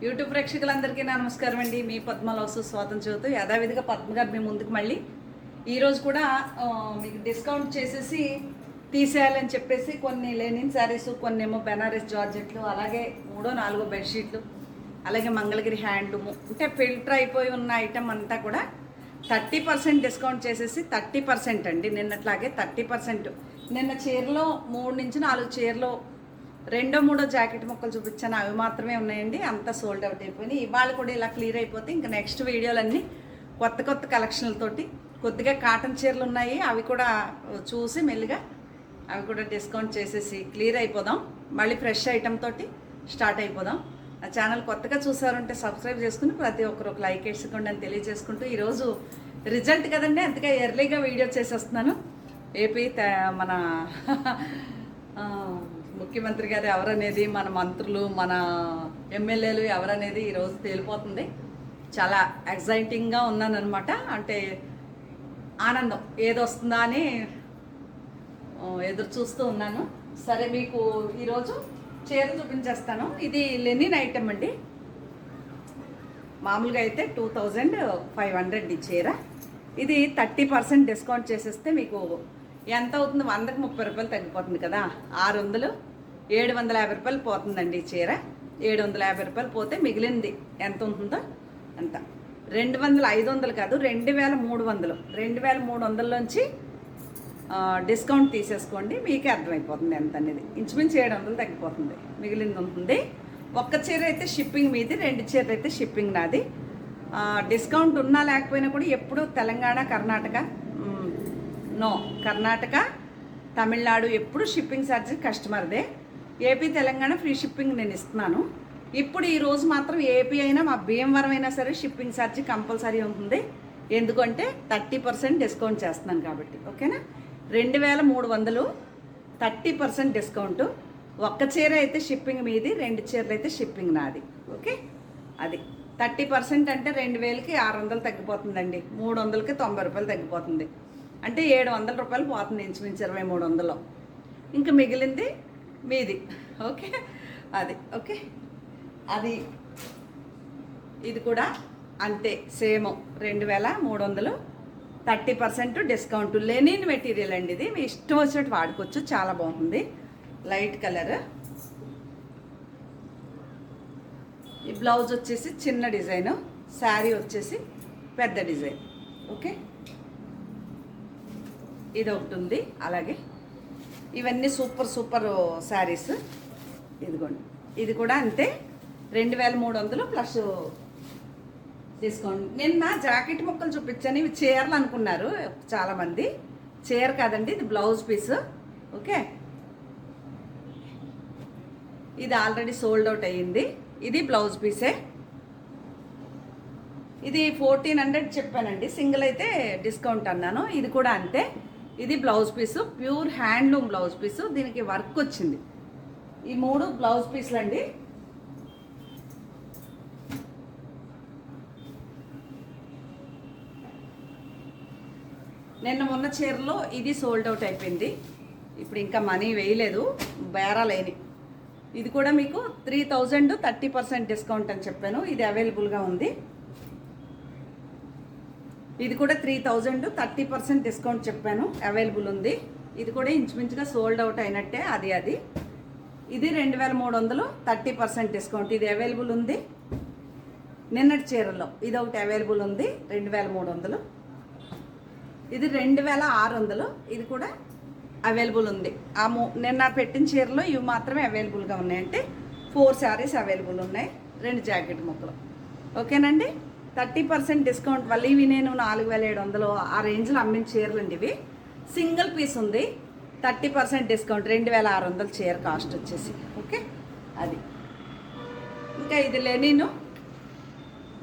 YouTube ప్రేక్షకులందరికీ నమస్కారం అండి. మీ పద్మలవసు స్వాతం చదువుతూ యథావిధిగా పద్మ గారు మీ ముందుకు మళ్ళీ ఈరోజు కూడా మీకు డిస్కౌంట్ చేసేసి తీసేయాలని చెప్పేసి కొన్ని లెనిన్ శారీస్, కొన్ని ఏమో బెనారస్ జార్జెట్లు, అలాగే 3-4 బెడ్షీట్లు, అలాగే మంగళగిరి హ్యాండ్లూము, అంటే ఫిల్టర్ అయిపోయి ఉన్న ఐటమ్ అంతా కూడా 30% డిస్కౌంట్ చేసేసి 30% అండి. నిన్నట్లాగే 30%. నిన్న చీరలో 3-4 చీరలో 2-3 జాకెట్ ముక్కలు చూపించాను, అవి మాత్రమే ఉన్నాయండి. అంతా సోల్డ్ అవుట్ అయిపోయినాయి. ఇవాళ కూడా ఇలా క్లియర్ అయిపోతే ఇంకా నెక్స్ట్ వీడియోలన్నీ కొత్త కొత్త కలెక్షన్లతోటి, కొద్దిగా కాటన్ చీరలు ఉన్నాయి, అవి కూడా చూసి మెల్లిగా అవి కూడా డిస్కౌంట్ చేసేసి క్లియర్ అయిపోదాం. మళ్ళీ ఫ్రెష్ ఐటమ్ తోటి స్టార్ట్ అయిపోదాం. ఆ ఛానల్ కొత్తగా చూసారంటే సబ్స్క్రైబ్ చేసుకుని ప్రతి ఒక్కరు ఒక లైక్ వేసుకోండి అని తెలియజేసుకుంటూ, ఈరోజు రిజల్ట్ కదండి, అందుకే ఎర్లీగా వీడియో చేసేస్తున్నాను. ఏపీ మన ముఖ్యమంత్రి గారు ఎవరనేది, మన మంత్రులు, మన ఎమ్మెల్యేలు ఎవరనేది ఈరోజు తేలిపోతుంది. చాలా ఎగ్జైటింగ్గా ఉన్నానన్నమాట. అంటే ఆనందం ఏదొస్తుందా అని ఎదురు చూస్తూ ఉన్నాను. సరే, మీకు ఈరోజు చీర చూపించేస్తాను. ఇది లెనిన్ ఐటమ్ అండి. మామూలుగా అయితే 2500 ఈ చీర. ఇది 30% డిస్కౌంట్ చేసేస్తే మీకు ఎంత అవుతుంది? 100కి 30 రూపాయలు తగ్గిపోతుంది కదా. 600, 750 రూపాయలు పోతుందండి ఈ చీర. 750 రూపాయలు పోతే మిగిలింది ఎంత ఉంటుందో అంత. 200, 500 కాదు, 2300. 2300లోంచి డిస్కౌంట్ తీసేసుకోండి, మీకే అర్థమైపోతుంది ఎంత అనేది. ఇంచుమించు 700 తగ్గిపోతుంది, మిగిలింది ఉంటుంది. ఒక్క చీర అయితే షిప్పింగ్ మీది, 2 చీరలు అయితే షిప్పింగ్ నాది. డిస్కౌంట్ ఉన్నా లేకపోయినా కూడా ఎప్పుడు తెలంగాణ, కర్ణాటక, తమిళనాడు ఎప్పుడు షిప్పింగ్ ఛార్జ్ కస్టమర్దే. ఏపీ, తెలంగాణ ఫ్రీ షిప్పింగ్ నేను ఇస్తున్నాను. ఇప్పుడు ఈరోజు మాత్రం ఏపీ అయినా, మా భీమవరం అయినా సరే షిప్పింగ్ ఛార్జ్ కంపల్సరీ ఉంటుంది. ఎందుకంటే 30% డిస్కౌంట్ చేస్తున్నాను కాబట్టి. ఓకేనా? 2300, 30% డిస్కౌంట్. ఒక్క చీర అయితే షిప్పింగ్ మీది, 2 చీరలు అయితే షిప్పింగ్ నాది. ఓకే, అది 30% అంటే 2000కి 600 తగ్గిపోతుందండి. 300కి 90 రూపాయలు తగ్గిపోతుంది. అంటే 700 రూపాయలు పోతుంది ఇంచుమించు 2300లో. ఇంకా మిగిలింది మీది. ఓకే, అది ఓకే. అది ఇది కూడా అంతే, సేమ్ 2300, 30% డిస్కౌంట్. లెనిన్ మెటీరియల్ అండి ఇది. మీ ఇష్టం వచ్చినట్టు వాడుకోవచ్చు, చాలా బాగుంటుంది. Light colour. ఈ బ్లౌజ్ వచ్చేసి చిన్న డిజైను, శారీ వచ్చేసి పెద్ద డిజైన్. ఓకే, ఇది ఒకటి ఉంది. అలాగే ఇవన్నీ సూపర్ శారీస్. ఇదిగోండి, ఇది కూడా అంతే 2300 ప్లస్ డిస్కౌంట్. నిన్న జాకెట్ ముక్కలు చూపించాను, ఇవి చీరలు అనుకున్నారు చాలామంది. చీర కాదండి, ఇది బ్లౌజ్ పీస్. ఓకే, ఇది ఆల్రెడీ సోల్డ్ అవుట్ అయ్యింది. ఇది బ్లౌజ్ పీసే. ఇది 1400 చెప్పానండి, సింగిల్ అయితే డిస్కౌంట్ అన్నాను. ఇది కూడా అంతే, ఇది blouse piece, pure handloom blouse piece. దీనికి వర్క్ వచ్చింది. ఈ 3 బ్లౌజ్ పీసులు అండి. నిన్న మొన్న చీరలో ఇది సోల్డ్ అవుట్ అయిపోయింది. ఇప్పుడు ఇంకా మనీ వేయలేదు, బేరాలేని. ఇది కూడా మీకు 3000, 30% డిస్కౌంట్ అని చెప్పాను. ఇది అవైలబుల్గా ఉంది. ఇది కూడా 3000, 30% డిస్కౌంట్ చెప్పాను, అవైలబుల్ ఉంది. ఇది కూడా ఇంచుమించుగా సోల్డ్ అవుట్ అయినట్టే. అది ఇది 2300, 30% డిస్కౌంట్. ఇది అవైలబుల్ ఉంది. నిన్నటి చీరలో ఇది ఒకటి అవైలబుల్ ఉంది, 2300. ఇది 2600. ఇది కూడా అవైలబుల్ ఉంది. నిన్న పెట్టిన చీరలో ఇవి మాత్రమే అవైలబుల్గా ఉన్నాయి. అంటే 4 శారీస్ అవైలబుల్ ఉన్నాయి, 2 జాకెట్ ముక్కలు. ఓకేనండి? 30% డిస్కౌంట్ వల్ల ఇవి నేను 4700 ఆ రేంజ్లో అమ్మిన చీరలు అండి. ఇవి సింగిల్ పీస్ ఉంది, 30% డిస్కౌంట్, 2600 చీర కాస్ట్ వచ్చేసి. ఓకే, అది. ఇంకా ఇది లెనిన్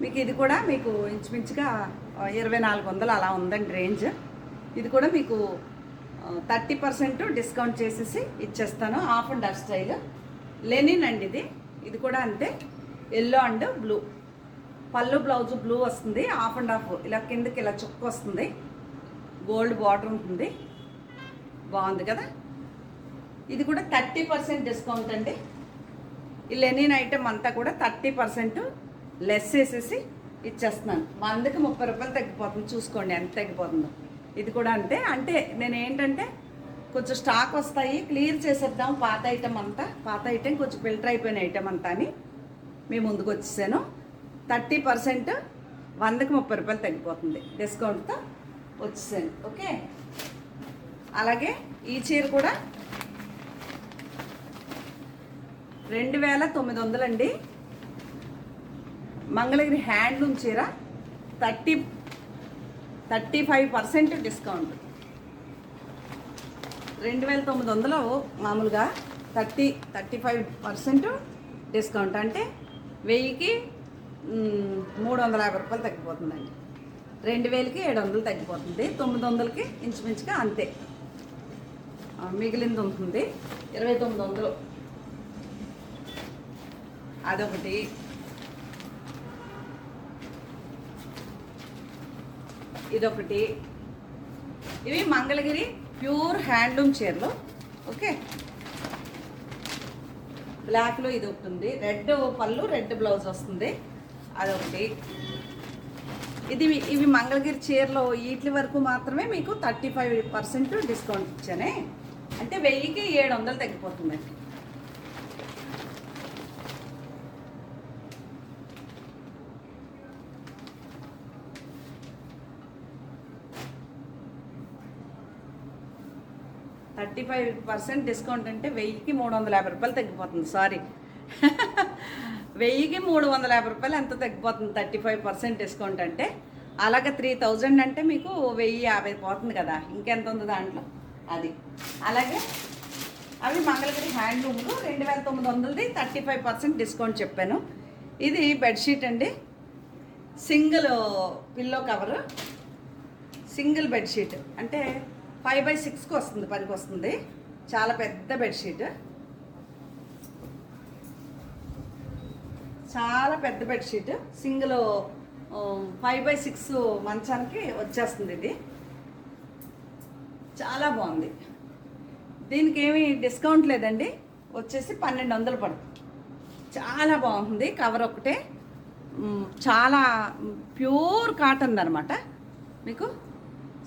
మీకు. ఇది కూడా మీకు ఇంచుమించుగా 2400 అలా ఉందండి రేంజ్. ఇది కూడా మీకు 30% డిస్కౌంట్ చేసేసి ఇచ్చేస్తాను. Half and half style linen అండి ఇది. ఇది కూడా అంతే, ఎల్లో అండ్ బ్లూ. పళ్ళు బ్లౌజ్ బ్లూ వస్తుంది, హాఫ్ అండ్ హాఫ్ ఇలా కిందకి ఇలా చుక్క వస్తుంది, గోల్డ్ బార్డర్ ఉంటుంది. బాగుంది కదా. ఇది కూడా 30% డిస్కౌంట్ అండి. ఈ లెనిన్ ఐటమ్ అంతా కూడా 30% లెస్ వేసేసి ఇచ్చేస్తున్నాను. 100కి 30 రూపాయలు తగ్గిపోతుంది. చూసుకోండి ఎంత తగ్గిపోతుందో. ఇది కూడా అంతే. అంటే నేను ఏంటంటే కొంచెం స్టాక్ వస్తాయి, క్లియర్ చేసేద్దాం పాత ఐటమ్ అంతా. పాత ఐటమ్ కొంచెం ఫిల్టర్ అయిపోయిన ఐటమ్ అంతా అని మీ ముందుకు వచ్చేసాను. 30% 100కి 30 రూపాయలు తగ్గిపోతుంది డిస్కౌంట్తో వచ్చేసాను. ఓకే, అలాగే ఈ చీర కూడా 2900 అండి. మంగళగిరి హ్యాండ్లూమ్ చీర 35% డిస్కౌంట్. 2900 మామూలుగా 35% డిస్కౌంట్ అంటే 1000కి 350 రూపాయలు తగ్గిపోతుందండి. 2000కి 700 తగ్గిపోతుంది. 900కి ఇంచుమించుగా అంతే మిగిలింది ఉంటుంది. 2900 అదొకటి. ఇదొకటి. ఇవి మంగళగిరి ప్యూర్ హ్యాండ్లూమ్ చీరలు. ఓకే, బ్లాక్లో ఇది ఒకటి ఉంది. రెడ్ పళ్ళు, రెడ్ బ్లౌజ్ వస్తుంది. అదొకటి. ఇవి మంగళగిరి చీరలో వీటి వరకు మాత్రమే మీకు 35% డిస్కౌంట్ ఇచ్చానే. అంటే 1000కి 700 తగ్గిపోతుందండి. డిస్కౌంట్ అంటే 1000కి 350 రూపాయలు తగ్గిపోతుంది. సారీ 1000కి 350 రూపాయలు ఎంత తగ్గిపోతుంది 35% డిస్కౌంట్ అంటే. అలాగే 3000 అంటే మీకు 1050 పోతుంది కదా, ఇంకెంత ఉంది దాంట్లో అది. అలాగే అవి మంగళగిరి హ్యాండ్లూమ్లు 2900ది 35% డిస్కౌంట్ చెప్పాను. ఇది బెడ్షీట్ అండి, single pillow cover, single bedsheet. అంటే 5/6కి వస్తుంది, 10కి వస్తుంది. చాలా పెద్ద బెడ్షీట్, చాలా పెద్ద బెడ్షీట్. సింగిల్ 5/6 మంచానికి వచ్చేస్తుంది. ఇది చాలా బాగుంది. దీనికి ఏమి డిస్కౌంట్ లేదండి, వచ్చేసి 1200 పడుతుంది. చాలా బాగుంది. కవర్ ఒకటే, చాలా ప్యూర్ కాటన్ అనమాట. మీకు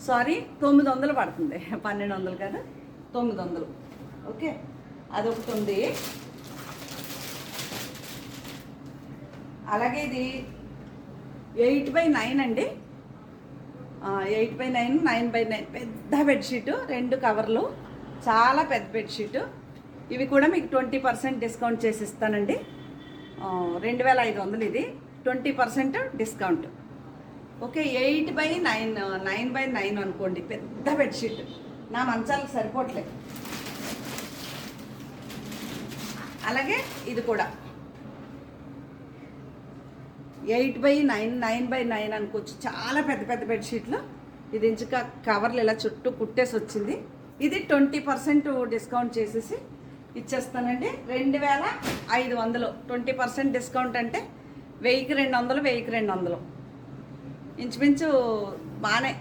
సారీ 900 పడుతుంది, 1200 కాదు 900. ఓకే, అదొకటి ఉంది. అలాగే ఇది 8/9 అండి. 8/9, 9/9 పెద్ద బెడ్షీటు, 2 కవర్లు, చాలా పెద్ద బెడ్షీటు. ఇవి కూడా మీకు 20% డిస్కౌంట్ చేసి ఇస్తానండి. 2500 ఇది, 20% డిస్కౌంట్. ఓకే, 8/9, 9/9 అనుకోండి. పెద్ద బెడ్షీట్, నా మంచాలకు సరిపోవట్లేదు. అలాగే ఇది కూడా 8/9, 9/9 అనుకోవచ్చు. చాలా పెద్ద పెద్ద బెడ్షీట్లు. ఇది ఇంచుక కవర్లు ఇలా చుట్టూ కుట్టేసి వచ్చింది. ఇది 20% డిస్కౌంట్ చేసేసి ఇచ్చేస్తానండి. 2500. 20% డిస్కౌంట్ అంటే 1000కి 200, 1000కి 200 ఇంచుమించు బాగానే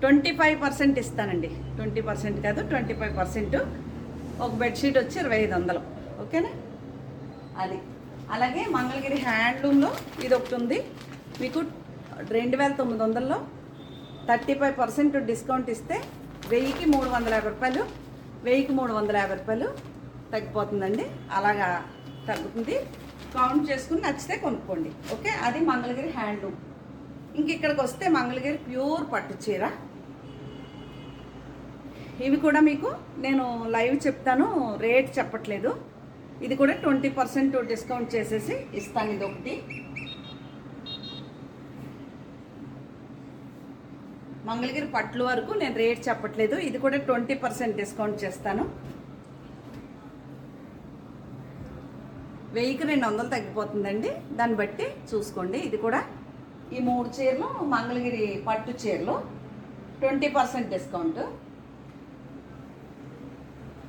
25% ఇస్తానండి. 20% కాదు, 25%. ఒక బెడ్షీట్ వచ్చి 2500. ఓకేనా, అది. అలాగే మంగళగిరి హ్యాండ్లూమ్లో ఇది ఒకటి ఉంది. మీకు 2900లో 35% డిస్కౌంట్ ఇస్తే 1000కి 350 రూపాయలు, 1000కి 350 రూపాయలు తగ్గిపోతుందండి. అలాగా తగ్గుతుంది. కౌంట్ చేసుకుని నచ్చితే కొనుక్కోండి. ఓకే, అది మంగళగిరి హ్యాండ్లూమ్. ఇంక ఇక్కడికి వస్తే మంగళగిరి ప్యూర్ పట్టు చీర. ఇవి కూడా మీకు నేను లైవ్ చెప్తాను, రేట్ చెప్పట్లేదు. ఇది కూడా 20% డిస్కౌంట్ చేసేసి ఇస్తాను. ఇది ఒకటి. మంగళగిరి పట్లు వరకు నేను రేట్ చెప్పట్లేదు. ఇది కూడా 20% డిస్కౌంట్ చేస్తాను. 1000కి 200 తగ్గిపోతుందండి. దాన్ని బట్టి చూసుకోండి. ఇది కూడా ఈ 3 చీరలు మంగళగిరి పట్టు చీరలు 20% డిస్కౌంట్.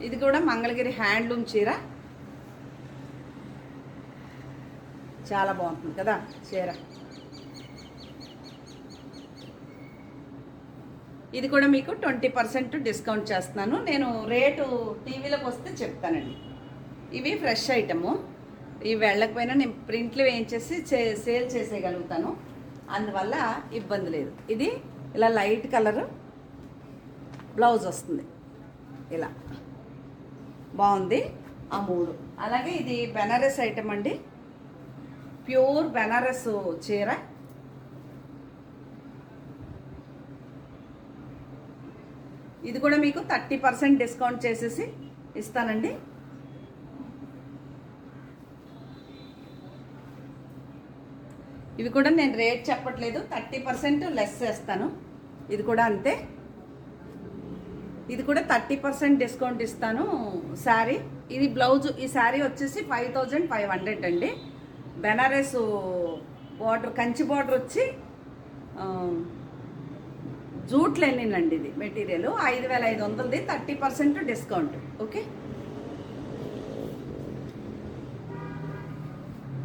ఇది కూడా మంగళగిరి హ్యాండ్లూమ్ చీర, చాలా బాగుంటుంది కదా చీర. ఇది కూడా మీకు 20% డిస్కౌంట్ చేస్తున్నాను. నేను రేటు టీవీలోకి వస్తే చెప్తానండి. ఇవి ఫ్రెష్ ఐటము. ఇవి వెళ్ళకపోయినా నేను ప్రింట్లు వేయించేసి సేల్ చేసేయగలుగుతాను, అందువల్ల ఇబ్బంది లేదు. ఇది ఇలా లైట్ కలర్ బ్లౌజ్ వస్తుంది, ఇలా బాగుంది ఆ 3. అలాగే ఇది బెనారస్ ఐటమ్ అండి, ప్యూర్ బెనారస్ చీర. ఇది కూడా మీకు 30% డిస్కౌంట్ చేసేసి ఇస్తానండి. ఇవి కూడా నేను రేట్ చెప్పట్లేదు, 30% లెస్ చేస్తాను. ఇది కూడా అంతే, ఇది కూడా 30% డిస్కౌంట్ ఇస్తాను శారీ. ఇది బ్లౌజ్, ఈ శారీ వచ్చేసి 5500 అండి. బెనారస్ బార్డర్, కంచి బార్డర్ వచ్చి జూట్ లెనిన్ అండి. ఇది మెటీరియల్ 5500ది, 30% discount. Okay,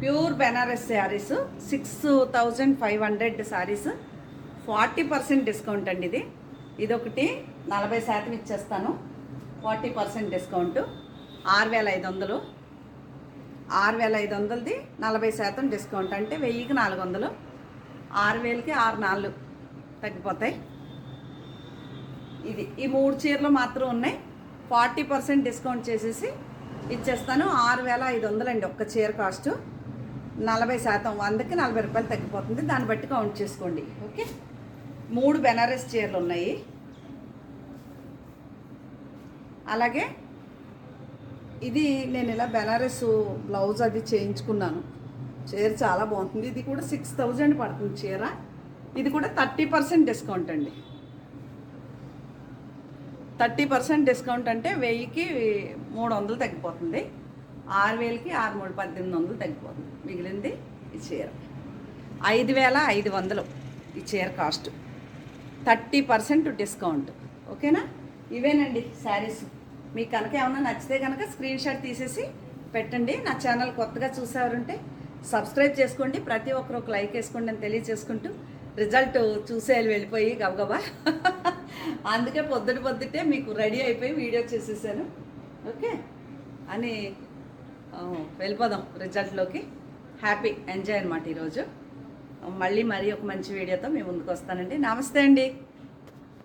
pure Banaras saris 6500 saris, 40% discount అండి. ఇదొకటి 40% ఇచ్చేస్తాను, 40% డిస్కౌంట్. 6500, 6500ది 40% డిస్కౌంట్ అంటే 1000కి 400, 6000కి 64 తగ్గిపోతాయి. ఈ 3 చీరలు మాత్రం ఉన్నాయి, 40% డిస్కౌంట్ చేసేసి ఇచ్చేస్తాను. 6500 అండి ఒక్క చీర కాస్ట్. 40%, 100కి 40 రూపాయలు తగ్గిపోతుంది, దాన్ని బట్టి కౌంట్ చేసుకోండి. ఓకే, 3 బెనారస్ చీరలు ఉన్నాయి. అలాగే ఇది నేను ఇలా బెనారస్ బ్లౌజ్ అది చేయించుకున్నాను, చీర చాలా బాగుంటుంది. ఇది కూడా 6000 పడుతుంది చీర. ఇది కూడా 30% డిస్కౌంట్ అండి. 30% డిస్కౌంట్ అంటే 1000కి 300 తగ్గిపోతుంది, 6000కి 6 3 1800 తగ్గిపోతుంది. మిగిలింది ఈ చీర 5500 ఈ చీర కాస్ట్, 30% డిస్కౌంట్. ఓకేనా, ఇవేనండి శారీస్. మీకు కనుక ఏమన్నా నచ్చితే కనుక స్క్రీన్ షాట్ తీసేసి పెట్టండి. నా ఛానల్ కొత్తగా చూసేవారుంటే సబ్స్క్రైబ్ చేసుకోండి, ప్రతి ఒక్కరు ఒక లైక్ వేసుకోండి అని తెలియజేసుకుంటూ, రిజల్ట్ చూసేయాలి వెళ్ళిపోయి గబగబా అందుకే పొద్దుటే మీకు రెడీ అయిపోయి వీడియో చేసేసాను. ఓకే అని వెళ్ళిపోదాం రిజల్ట్లోకి. హ్యాపీ ఎంజాయ్ అనమాట ఈరోజు. మళ్ళీ ఒక మంచి వీడియోతో మీ ముందుకు వస్తానండి. నమస్తే అండి.